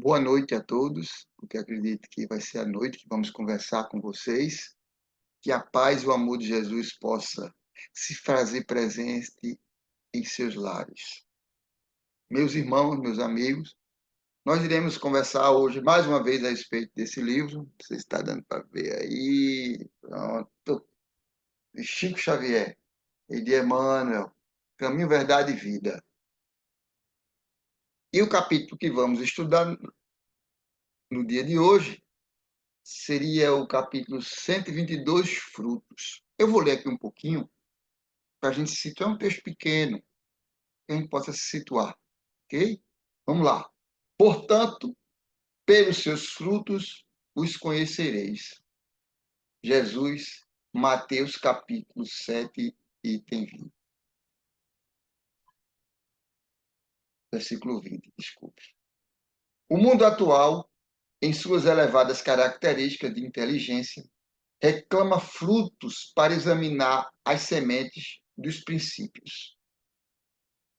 Boa noite a todos, porque acredito que vai ser a noite que vamos conversar com vocês. Que a paz e o amor de Jesus possa se fazer presente em seus lares. Meus irmãos, meus amigos, nós iremos conversar hoje mais uma vez a respeito desse livro. Você está dando para ver aí. Pronto. De Chico Xavier e de Emmanuel, Caminho, Verdade e Vida. E o capítulo que vamos estudar no dia de hoje seria o capítulo 122, Frutos. Eu vou ler aqui um pouquinho, para a gente se situar. É um texto pequeno, que a gente possa se situar, ok? Vamos lá. Portanto, pelos seus frutos os conhecereis. Jesus, Mateus capítulo 7, item 20. Versículo 20, desculpe. O mundo atual, em suas elevadas características de inteligência, reclama frutos para examinar as sementes dos princípios.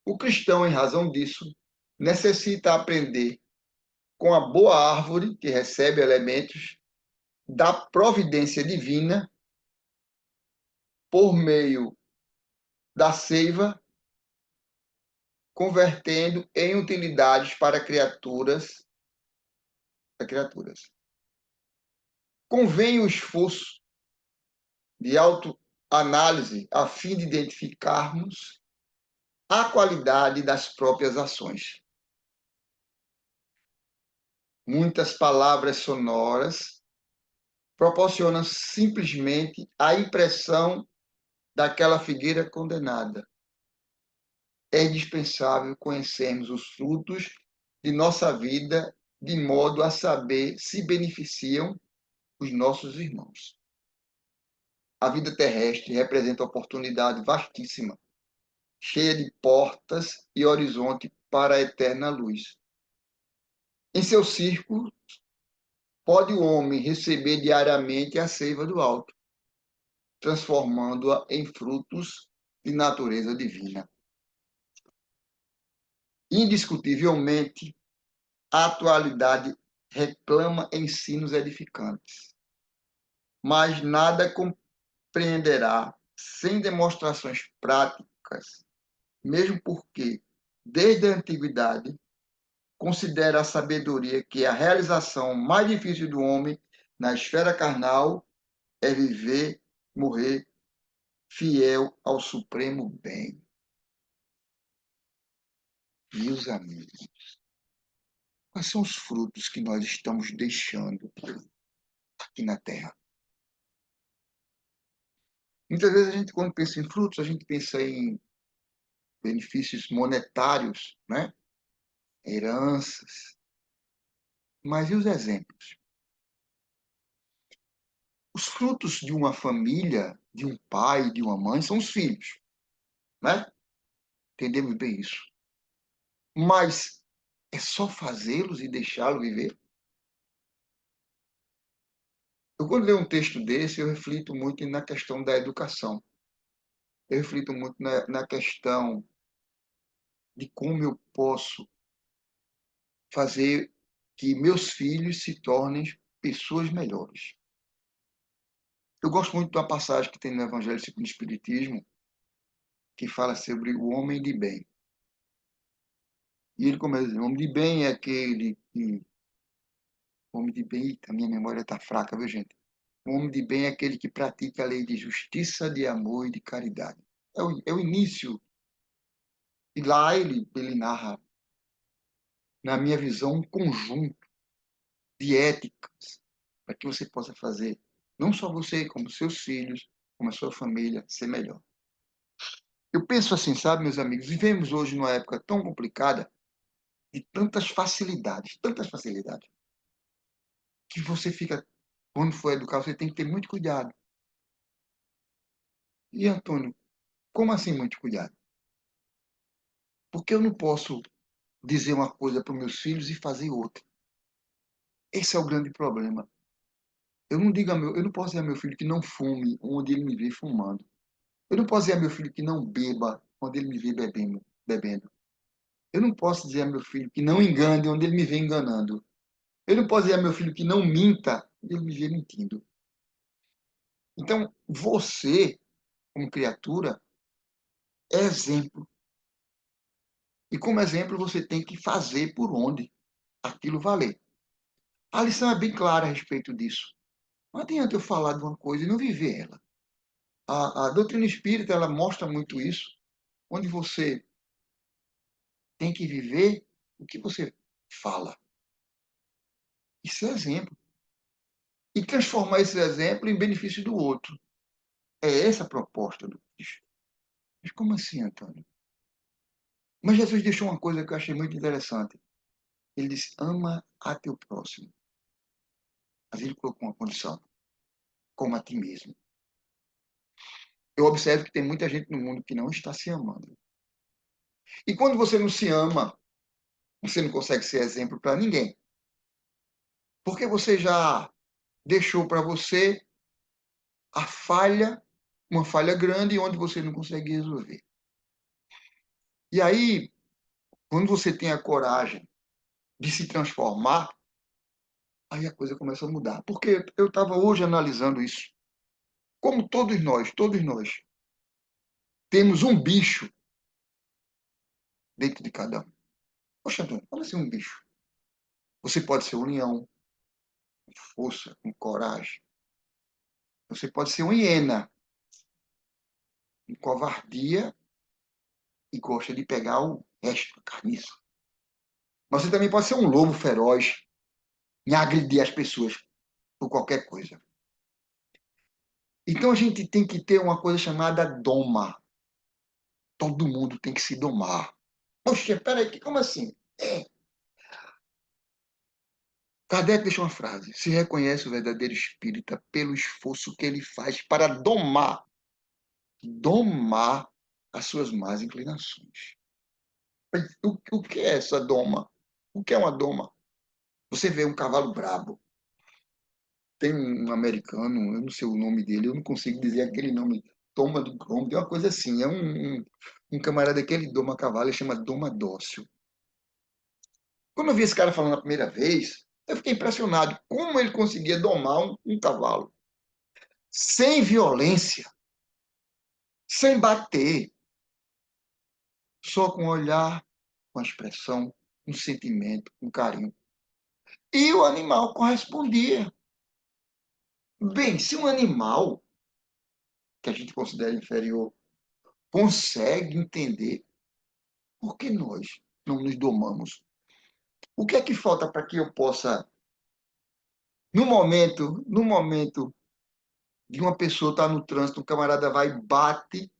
O cristão, em razão disso, necessita aprender com a boa árvore que recebe elementos da providência divina por meio da seiva, convertendo em utilidades para criaturas. Convém o esforço de autoanálise a fim de identificarmos a qualidade das próprias ações. Muitas palavras sonoras proporcionam simplesmente a impressão daquela figueira condenada. É indispensável conhecermos os frutos de nossa vida de modo a saber se beneficiam os nossos irmãos. A vida terrestre representa oportunidade vastíssima, cheia de portas e horizonte para a eterna luz. Em seu círculo, pode o homem receber diariamente a seiva do alto, transformando-a em frutos de natureza divina. Indiscutivelmente, a atualidade reclama ensinos edificantes, mas nada compreenderá sem demonstrações práticas, mesmo porque, desde a antiguidade, considera a sabedoria que a realização mais difícil do homem na esfera carnal é viver, morrer fiel ao supremo bem. Meus amigos, quais são os frutos que nós estamos deixando aqui na Terra? Muitas vezes a gente, quando pensa em frutos, a gente pensa em benefícios monetários, né? Heranças. Mas e os exemplos? Os frutos de uma família, de um pai, de uma mãe, são os filhos, né? Entendemos bem isso. Mas é só fazê-los e deixá-los viver? Eu, quando leio um texto desse, eu reflito muito na questão da educação. Eu reflito muito na questão de como eu posso fazer que meus filhos se tornem pessoas melhores. Eu gosto muito de uma passagem que tem no Evangelho segundo o Espiritismo, que fala sobre o homem de bem. E ele começa a dizer, o homem de bem é aquele que... O homem de bem... Eita, a minha memória está fraca, viu, gente? O homem de bem é aquele que pratica a lei de justiça, de amor e de caridade. É o início. E lá ele narra, na minha visão, um conjunto de éticas para que você possa fazer, não só você, como seus filhos, como a sua família, ser melhor. Eu penso assim, sabe, meus amigos, vivemos hoje numa época tão complicada, de tantas facilidades, que você fica, quando for educar, você tem que ter muito cuidado. E, Antônio, como assim muito cuidado? Porque eu não posso dizer uma coisa para os meus filhos e fazer outra. Esse é o grande problema. Eu não posso dizer a meu filho que não fume onde ele me vê fumando. Eu não posso dizer a meu filho que não beba onde ele me vê bebendo. Eu não posso dizer a meu filho que não engane onde ele me vê enganando. Eu não posso dizer a meu filho que não minta, e ele me vê mentindo. Então, você, como criatura, é exemplo. E como exemplo, você tem que fazer por onde aquilo valer. A lição é bem clara a respeito disso. Não adianta eu falar de uma coisa e não viver ela. A doutrina espírita, ela mostra muito isso, onde você tem que viver o que você fala. Isso é exemplo. E transformar esse exemplo em benefício do outro. É essa a proposta do Cristo. Mas como assim, Antônio? Mas Jesus deixou uma coisa que eu achei muito interessante. Ele disse, ama a teu próximo. Mas ele colocou uma condição, como a ti mesmo. Eu observo que tem muita gente no mundo que não está se amando. E quando você não se ama, você não consegue ser exemplo para ninguém. Porque você já deixou para você a falha, uma falha grande, onde você não consegue resolver. E aí, quando você tem a coragem de se transformar, aí a coisa começa a mudar. Porque eu estava hoje analisando isso. Como todos nós, temos um bicho dentro de cada um. Poxa, Antônio, como assim um bicho? Você pode ser um leão, com força, com coragem. Você pode ser uma hiena, com covardia e gosta de pegar o resto da carniça. Mas você também pode ser um lobo feroz e agredir as pessoas por qualquer coisa. Então a gente tem que ter uma coisa chamada doma. Todo mundo tem que se domar. Poxa, peraí, como assim? Kardec deixou uma frase: se reconhece o verdadeiro espírita pelo esforço que ele faz para domar as suas más inclinações. Mas o que é essa doma? O que é uma doma? Você vê um cavalo brabo. Tem um americano, eu não sei o nome dele, eu não consigo dizer aquele nome. Toma do Grom, tem uma coisa assim. É um camarada que ele doma cavalo, ele chama doma dócil. Quando eu vi esse cara falando a primeira vez, eu fiquei impressionado como ele conseguia domar um cavalo sem violência, sem bater, só com um olhar, com a expressão, um sentimento, um carinho. E o animal correspondia. Bem, se um animal que a gente considera inferior consegue entender, por que nós não nos domamos? O que é que falta para que eu possa, no momento de uma pessoa estar no trânsito, um camarada vai e bate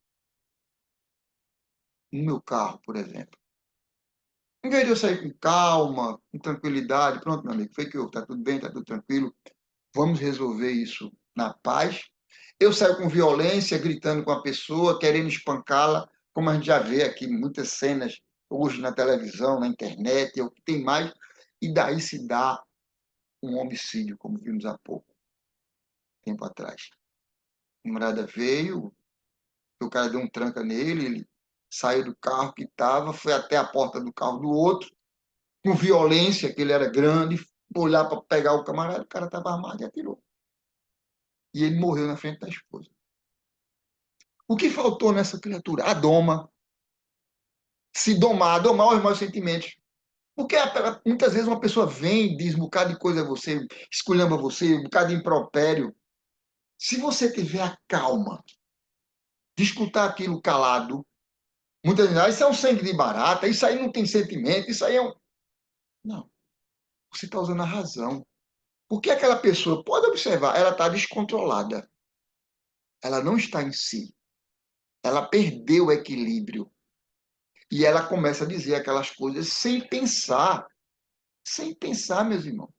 no meu carro, por exemplo. Em vez de eu sair com calma, com tranquilidade, pronto, meu amigo, foi que eu, tá tudo bem, tá tudo tranquilo, vamos resolver isso na paz. Eu saio com violência, gritando com a pessoa, querendo espancá-la, como a gente já vê aqui muitas cenas hoje na televisão, na internet, é o que tem mais, e daí se dá um homicídio, como vimos há pouco tempo atrás. O camarada veio, o cara deu um tranca nele, ele saiu do carro que estava, foi até a porta do carro do outro, com violência, que ele era grande, olhar para pegar o camarada, o cara estava armado e atirou. E ele morreu na frente da esposa. O que faltou nessa criatura? A doma. Se domar, domar os maus sentimentos. Porque muitas vezes uma pessoa vem, diz um bocado de coisa a você, esculhamba você, um bocado de impropério. Se você tiver a calma de escutar aquilo calado, muitas vezes, isso é um sangue de barata, isso aí não tem sentimento, isso aí é um. Não, você está usando a razão. Porque aquela pessoa, pode observar, ela está descontrolada. Ela não está em si. Ela perdeu o equilíbrio. E ela começa a dizer aquelas coisas sem pensar, meus irmãos.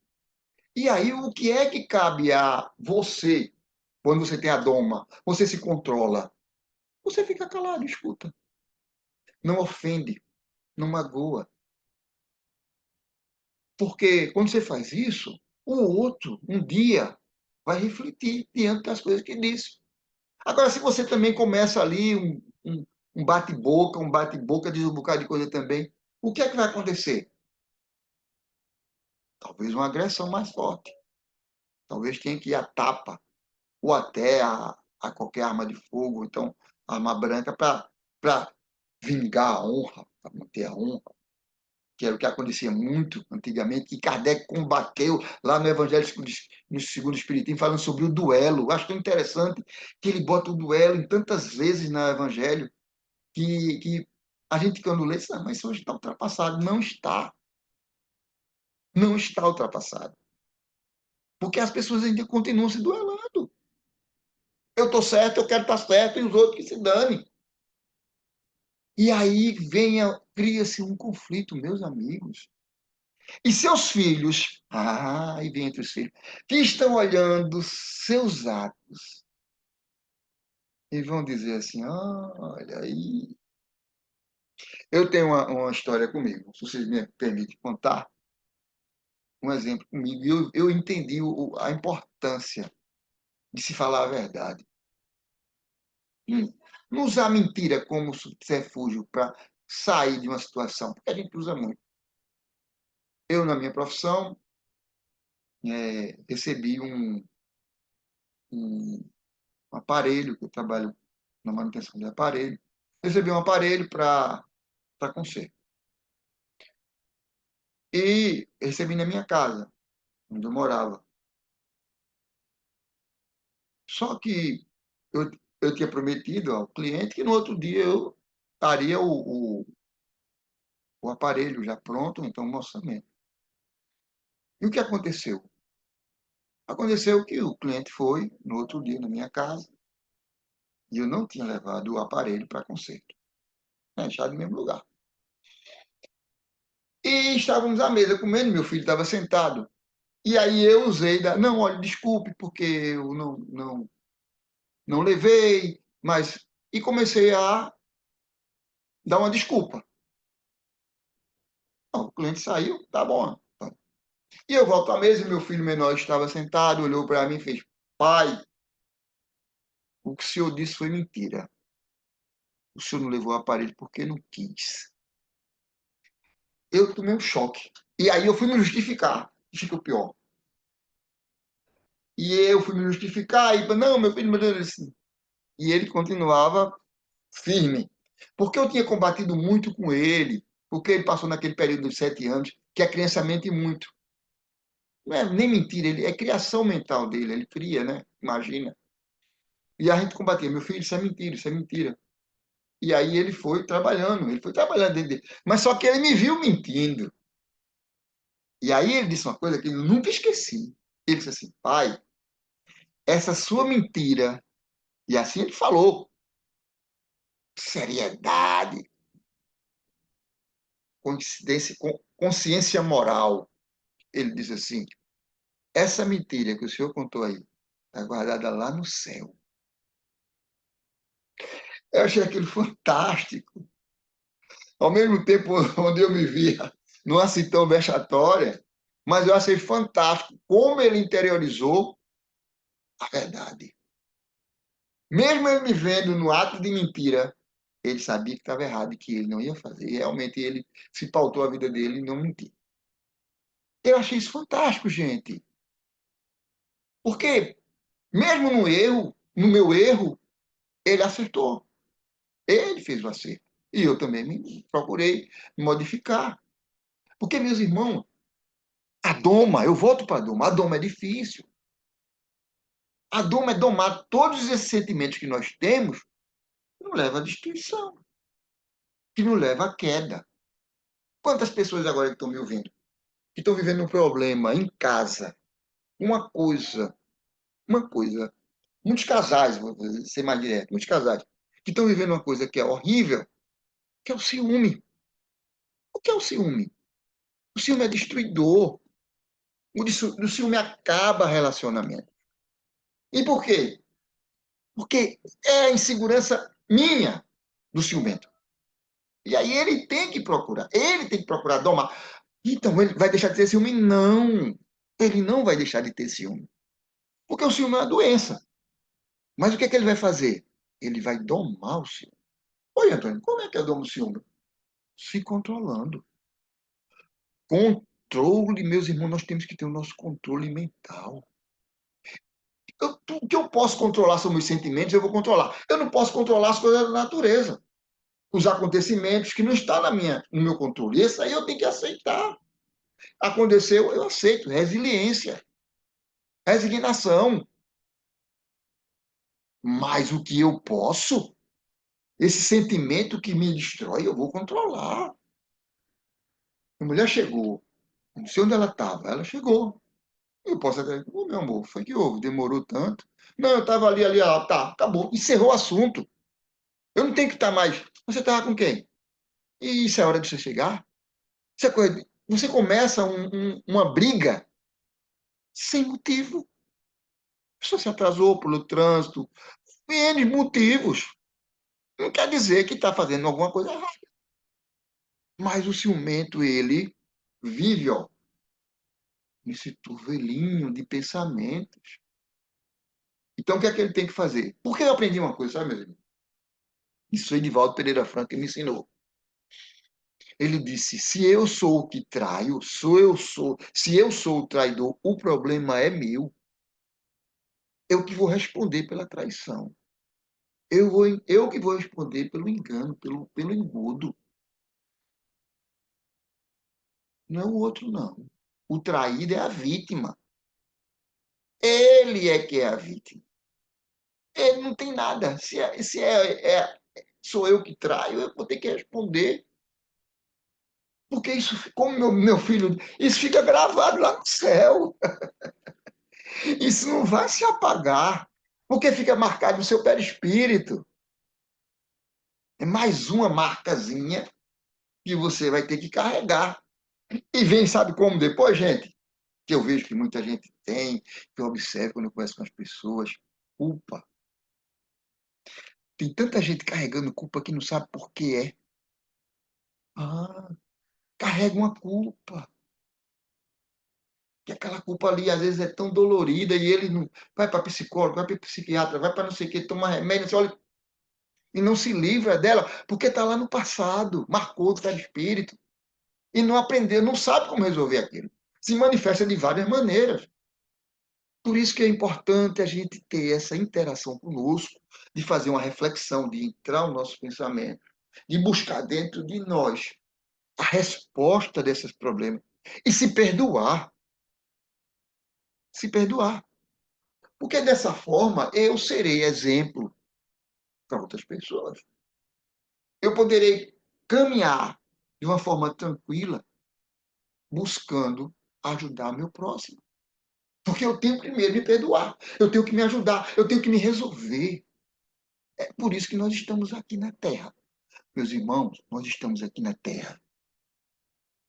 E aí, o que é que cabe a você, quando você tem a doma? Você se controla. Você fica calado, escuta. Não ofende, não magoa. Porque quando você faz isso, o outro, um dia, vai refletir diante das coisas que disse. Agora, se você também começa ali um bate-boca, diz um bocado de coisa também, o que é que vai acontecer? Talvez uma agressão mais forte. Talvez tenha que ir à tapa, ou até a qualquer arma de fogo, então arma branca, para vingar a honra, para manter a honra, que era o que acontecia muito antigamente, e Kardec combateu lá no Evangelho no Segundo Espiritismo, falando sobre o duelo. Eu acho tão interessante que ele bota o duelo em tantas vezes no Evangelho, que a gente, quando lê, diz, ah, mas isso hoje está ultrapassado. Não está. Não está ultrapassado. Porque as pessoas ainda continuam se duelando. Eu estou certo, eu quero estar certo, e os outros que se dane. E aí cria-se um conflito, meus amigos. E seus filhos, e vem entre os filhos, que estão olhando seus atos e vão dizer assim: olha aí. Eu tenho uma história comigo, se vocês me permitem contar um exemplo comigo. Eu entendi a importância de se falar a verdade. Não usar mentira como subterfúgio para sair de uma situação, porque a gente usa muito. Eu, na minha profissão, recebi um aparelho, que eu trabalho na manutenção de aparelho, recebi um aparelho para conserto. E recebi na minha casa, onde eu morava. Só que eu, eu tinha prometido ao cliente que no outro dia eu estaria o aparelho já pronto, então o orçamento. E o que aconteceu? Aconteceu que o cliente foi no outro dia na minha casa e eu não tinha levado o aparelho para conserto. Deixado no mesmo lugar. E estávamos à mesa comendo, meu filho estava sentado. E aí eu usei não, olha, desculpe, porque eu não levei, mas... E comecei a dar uma desculpa. Não, o cliente saiu, tá bom. E eu volto à mesa e meu filho menor estava sentado, olhou para mim e fez: pai, o que o senhor disse foi mentira. O senhor não levou o aparelho porque não quis. Eu tomei um choque. E aí eu fui me justificar. Isso que é o pior. E eu fui me justificar e não, meu filho, meu Deus, assim. E ele continuava firme. Porque eu tinha combatido muito com ele, porque ele passou naquele período de 7 anos, que a criança mente muito. Não é nem mentira, é criação mental dele, ele cria, né? Imagina. E a gente combatia, meu filho, isso é mentira, isso é mentira. E aí ele foi trabalhando dentro dele. Mas só que ele me viu mentindo. E aí ele disse uma coisa que eu nunca esqueci. Ele disse assim, pai, essa sua mentira, e assim ele falou, seriedade, coincidência, consciência moral. Ele disse assim, essa mentira que o senhor contou aí, está guardada lá no céu. Eu achei aquilo fantástico. Ao mesmo tempo onde eu me via numa situação vexatória, mas eu achei fantástico como ele interiorizou a verdade. Mesmo ele me vendo no ato de mentira, ele sabia que estava errado e que ele não ia fazer. E realmente ele se pautou a vida dele e não mentiu. Eu achei isso fantástico, gente. Porque mesmo no meu erro, ele acertou. Ele fez o acerto. E eu também procurei me modificar. Porque, meus irmãos, a doma, eu volto para a doma é difícil. A doma é domar todos esses sentimentos que nós temos, que não leva à destruição, que não leva à queda. Quantas pessoas agora que estão me ouvindo, que estão vivendo um problema em casa, uma coisa, muitos casais, vou ser mais direto, muitos casais, que estão vivendo uma coisa que é horrível, que é o ciúme. O que é o ciúme? O ciúme é destruidor. O ciúme acaba relacionamento. E por quê? Porque é a insegurança minha do ciumento. E aí ele tem que procurar domar. Então, ele vai deixar de ter ciúme? Não. Ele não vai deixar de ter ciúme. Porque o ciúme é uma doença. Mas o que é que ele vai fazer? Ele vai domar o ciúme. Oi, Antônio, como é que eu domo o ciúme? Se controlando. controle, meus irmãos, nós temos que ter o nosso controle mental. O que eu posso controlar são meus sentimentos, eu vou controlar. Eu não posso controlar as coisas da natureza, os acontecimentos que não estão no meu controle. Esse aí eu tenho que aceitar. Aconteceu, eu aceito. Resiliência, resignação. Mas o que eu posso, esse sentimento que me destrói, eu vou controlar. A mulher chegou, não sei onde ela estava, ela chegou. Eu posso até, ô meu amor, foi que houve? Demorou tanto? Não, eu estava ali, ela, tá, acabou, encerrou o assunto. Eu não tenho que estar mais. Você estava com quem? E isso é hora de você chegar? Você começa uma briga sem motivo. A pessoa se atrasou pelo trânsito, N motivos. Não quer dizer que está fazendo alguma coisa errada. Mas o ciumento, ele vive, ó, nesse turvelinho de pensamentos. Então, o que é que ele tem que fazer? Porque eu aprendi uma coisa, sabe, meus irmãos? Isso Edivaldo Pereira Franco me ensinou. Ele disse: se eu sou o que traio, se eu sou o traidor, o problema é meu. Eu que vou responder pela traição. Eu que vou responder pelo engano, pelo engodo. Não é o outro, não. O traído é a vítima. Ele é que é a vítima. Ele não tem nada. Sou eu que traio, eu vou ter que responder. Porque isso, como meu filho, isso fica gravado lá no céu. Isso não vai se apagar. Porque fica marcado no seu perispírito. É mais uma marcazinha que você vai ter que carregar. E vem, sabe como depois, gente? Que eu vejo que muita gente tem, que eu observo quando eu converso com as pessoas. Culpa. Tem tanta gente carregando culpa que não sabe por que é. Ah, carrega uma culpa. Que aquela culpa ali, às vezes, é tão dolorida e ele não vai para psicólogo, vai para psiquiatra, vai para não sei o que, toma remédio, você olha, e não se livra dela, porque está lá no passado, marcou, está de espírito, e não aprendeu, não sabe como resolver aquilo. Se manifesta de várias maneiras. Por isso que é importante a gente ter essa interação conosco, de fazer uma reflexão, de entrar no nosso pensamento, de buscar dentro de nós a resposta desses problemas e se perdoar. Se perdoar. Porque dessa forma eu serei exemplo para outras pessoas. Eu poderei caminhar de uma forma tranquila, buscando ajudar meu próximo. Porque eu tenho que primeiro me perdoar, eu tenho que me ajudar, eu tenho que me resolver. É por isso que nós estamos aqui na Terra. Meus irmãos, nós estamos aqui na Terra.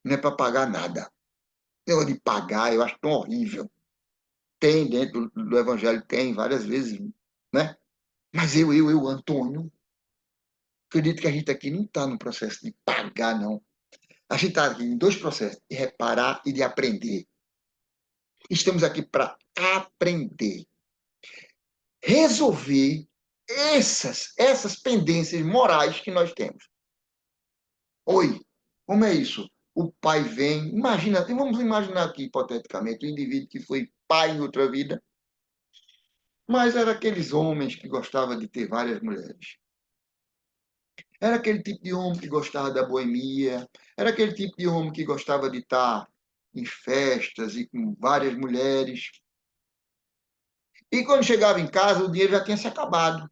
Não é para pagar nada. Eu de pagar, eu acho tão horrível. Tem dentro do Evangelho, tem várias vezes, né? Mas Antônio, acredito que a gente aqui não está no processo de pagar, não. A gente está aqui em dois processos, de reparar e de aprender. Estamos aqui para aprender, resolver essas pendências morais que nós temos. Oi, como é isso? O pai vem, imagina, vamos imaginar aqui, hipoteticamente, o indivíduo que foi pai em outra vida, mas era aqueles homens que gostavam de ter várias mulheres. Era aquele tipo de homem que gostava da boemia, era aquele tipo de homem que gostava de estar em festas e com várias mulheres. E quando chegava em casa, o dinheiro já tinha se acabado.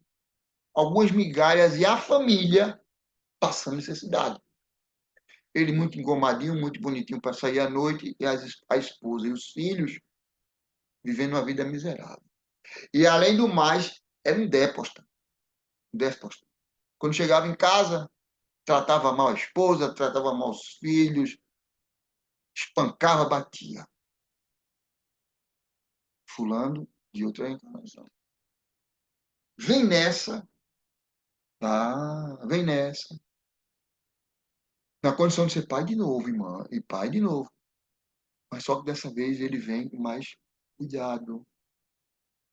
Algumas migalhas e a família passando necessidade. Ele muito engomadinho, muito bonitinho para sair à noite, e a esposa e os filhos vivendo uma vida miserável. E, além do mais, era um déspota. Um déspota. Quando chegava em casa, tratava mal a esposa, tratava mal os filhos, espancava, batia. Fulano de outra encarnação. Vem nessa, vem nessa. Na condição de ser pai de novo, irmã, e pai de novo. Mas só que dessa vez ele vem com mais cuidado,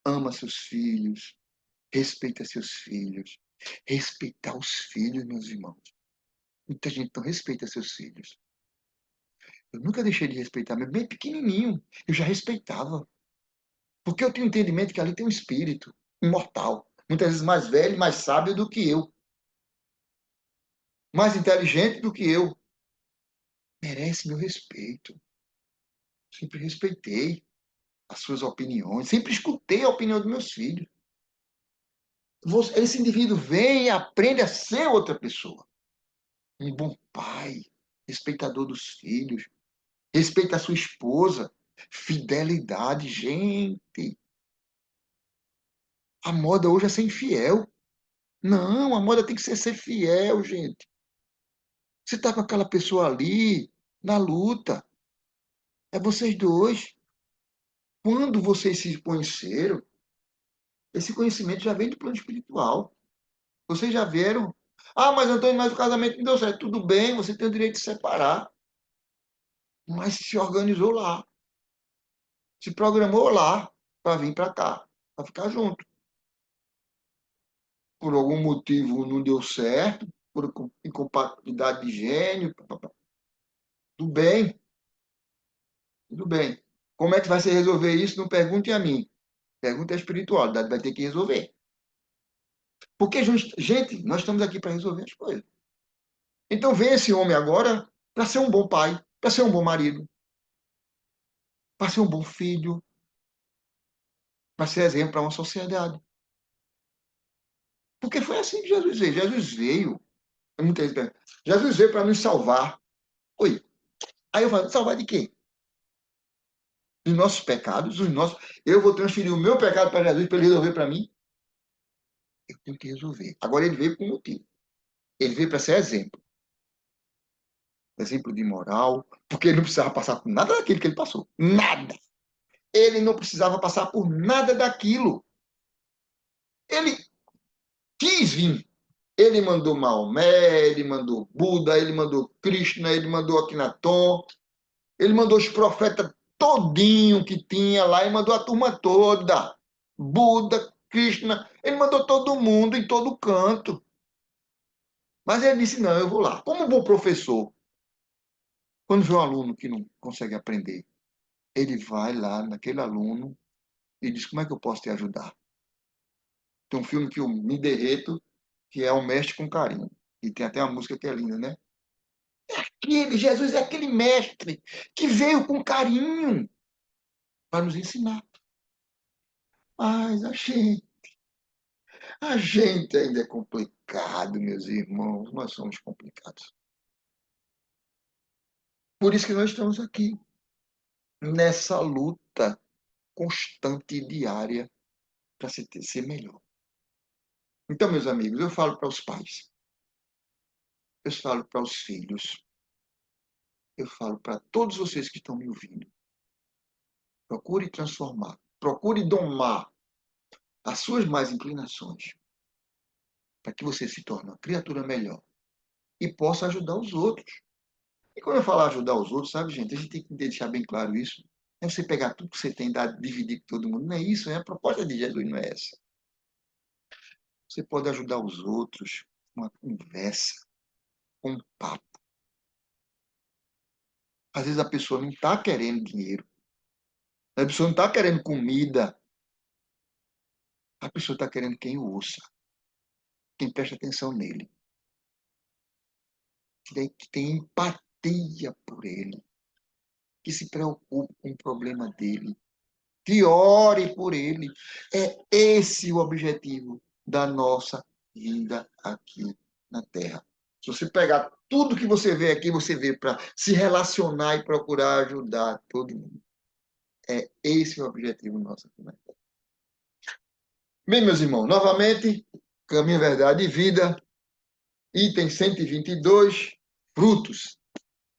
ama seus filhos, respeita seus filhos. Respeitar os filhos, meus irmãos. Muita gente não respeita seus filhos. Eu nunca deixei de respeitar, mesmo bem pequenininho, eu já respeitava. Porque eu tenho entendimento que ali tem um espírito imortal, muitas vezes mais velho, mais sábio do que eu, mais inteligente do que eu. Merece meu respeito. Sempre respeitei as suas opiniões, sempre escutei a opinião dos meus filhos. Esse indivíduo vem e aprende a ser outra pessoa. Um bom pai, respeitador dos filhos, respeita a sua esposa, fidelidade. Gente, a moda hoje é ser infiel. Não, a moda tem que ser fiel, gente. Você está com aquela pessoa ali, na luta. É vocês dois. Quando vocês se conheceram, esse conhecimento já vem do plano espiritual. Vocês já viram? Ah, mas Antônio, mas o casamento não deu certo. Tudo bem, você tem o direito de separar. Mas se organizou lá. Se programou lá para vir para cá, para ficar junto. Por algum motivo não deu certo, por incompatibilidade de gênio. Tudo bem, tudo bem. Como é que vai se resolver isso? Não pergunte a mim. Pergunte à espiritualidade, vai ter que resolver. Porque, gente, nós estamos aqui para resolver as coisas. Então, vem esse homem agora para ser um bom pai, para ser um bom marido, para ser um bom filho, para ser exemplo para uma sociedade. Porque foi assim que Jesus veio. Jesus veio, muita gente pergunta, Jesus veio para nos salvar. Oi. Aí eu falo, salvar de quê? Dos nossos pecados, os nossos. Eu vou transferir o meu pecado para Jesus para ele resolver para mim? Eu tenho que resolver. Agora ele veio com um motivo. Ele veio para ser exemplo. Exemplo de moral, porque ele não precisava passar por nada daquilo que ele passou. Nada. Ele não precisava passar por nada daquilo. Ele quis vir. Ele mandou Maomé, ele mandou Buda, ele mandou Krishna, ele mandou Akhenaton, ele mandou os profetas todinho que tinha lá, ele mandou a turma toda. Buda, Krishna, ele mandou todo mundo em todo canto. Mas ele disse, não, eu vou lá. Como bom professor, quando vê um aluno que não consegue aprender, ele vai lá naquele aluno e diz, como é que eu posso te ajudar? Tem um filme que eu me derreto, que é O Mestre com Carinho. E tem até uma música que é linda, né? Jesus é aquele mestre que veio com carinho para nos ensinar. Mas a gente ainda é complicado, meus irmãos. Nós somos complicados. Por isso que nós estamos aqui, nessa luta constante e diária para ser melhor. Então, meus amigos, eu falo para os pais, eu falo para os filhos, eu falo para todos vocês que estão me ouvindo. Procure transformar, procure domar as suas más inclinações para que você se torne uma criatura melhor e possa ajudar os outros. E quando eu falar ajudar os outros, sabe, gente, a gente tem que deixar bem claro isso. Não é você pegar tudo que você tem e dividir com todo mundo. Não é isso, a proposta de Jesus não é essa. Você pode ajudar os outros com uma conversa, com um papo. Às vezes a pessoa não está querendo dinheiro, a pessoa não está querendo comida, a pessoa está querendo quem o ouça, quem presta atenção nele, que tem empatia por ele, que se preocupe com o problema dele, que ore por ele. É esse o objetivo da nossa vida aqui na Terra. Se você pegar tudo que você vê aqui, você vê para se relacionar e procurar ajudar todo mundo. É esse o objetivo nosso aqui na Terra. Bem, meus irmãos, novamente, Caminho, Verdade e Vida, item 122, frutos.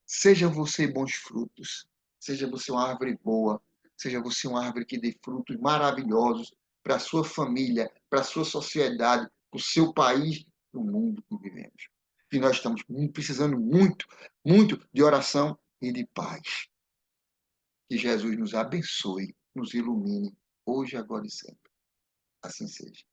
Seja você bons frutos, seja você uma árvore boa, seja você uma árvore que dê frutos maravilhosos para a sua família, para a sua sociedade, para o seu país, para o mundo que vivemos. E nós estamos precisando muito, muito de oração e de paz. Que Jesus nos abençoe, nos ilumine, hoje, agora e sempre. Assim seja.